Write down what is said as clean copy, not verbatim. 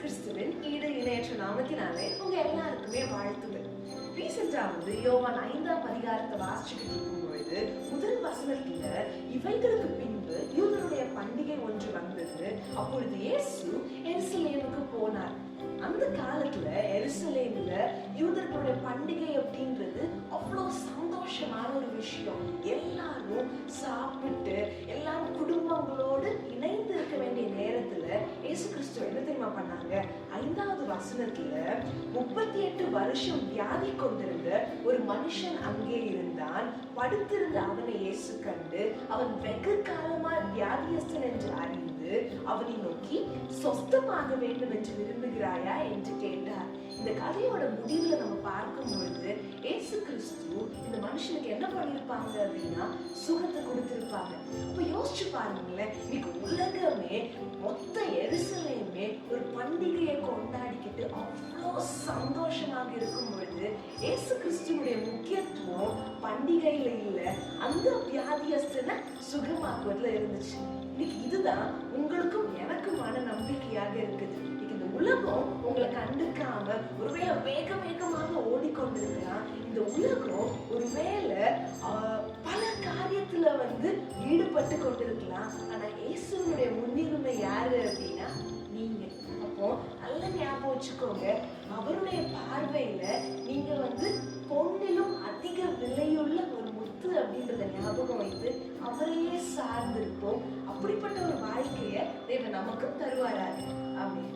கிறிஸ்துவின் ஈடு இணையற்ற நாமத்தினாலே உங்க எல்லாருக்குமே வாழ்த்துகள். ரீசெண்டா யோவான் 5ஆம் அதிகாரத்தை வாசிச்சுக்கிட்டு இருக்கும் பொழுது முதல் வசனத்துல இவைகளுக்கு பின்பு யூதருடைய பண்டிகை ஒன்று வந்தது. அப்பொழுது இயேசு எருசலேமுக்கு போனார். அந்த காலத்துல எருசலேம்ல யூதர்களுடைய பண்டிகை அப்படின்றது அவ்வளோ சந்தோஷமான ஒரு விஷயம். எல்லாரும் சாப்பிட்டு எல்லாரும் குடும்பங்களோடு இணைந்து இருக்க வேண்டிய நேரத்துல இயேசு கிறிஸ்து என்ன தெரியுமா பண்ணாங்க? 5வது வசனத்துல 38 வருஷம் வியாதி கொண்டிருந்த ஒரு மனுஷன் அங்கே இருந்தான். படுத்திருந்த அவனை இயேசு கண்டு அவன் வெகு காலமா வியாதியஸ்தன் என்று அறிந்து அவனை நோக்கி சொஸ்தமாக வேண்டும் என்று விரும்புகிறாயா என்று கேட்டார். இந்த கதையோட முடிவுல நம்ம பார்க்கும் பொழுது இயேசு கிறிஸ்து இந்த மனுஷனுக்கு என்ன பண்ணிருப்பாங்க அப்படின்னா சுகத்தை கொடுத்திருப்பாங்க. அப்ப யோசிச்சு பாருங்களேன், இன்னைக்கு உலகமே மொத்த எருசலேமே ஒரு பண்டிகையை கொண்டாடிக்கிட்டு அவ்வளோ சந்தோஷமாக இருக்கும் பொழுது இயேசு கிறிஸ்துனுடைய முக்கியத்துவம் பண்டிகையில இல்ல, அந்த வியாதியஸ்தனை சுகமாக்குவதுல இருந்துச்சு. இன்னைக்கு இதுதான் உங்களுக்கும் எனக்குமான நம்பிக்கையாக இருக்குது. இந்த உலகம் உங்களை கண்டுக்காம ஒருவேளை வேகமாக ஓடிக்கொண்டிருக்கலாம். இந்த உலகம் ஒருவேளை பல காரியத்துல ஈடுபட்டு கொண்டிருக்கலாம். ஆனா இயேசுனுடைய முன்னுரிமை யாரு அப்படின்னா நீங்க. அப்போ நல்ல ஞாபகம் வச்சுக்கோங்க, அவருடைய பார்வையில நீங்க பொன்னிலும் அதிக விலையுள்ள ஒரு முத்து அப்படின்றத ஞாபகம் வைத்து அவரையே சார்ந்திருப்போம். அப்படிப்பட்ட ஒரு வாழ்க்கைய தேவன் நமக்கு தருவாராக. ஆமென்.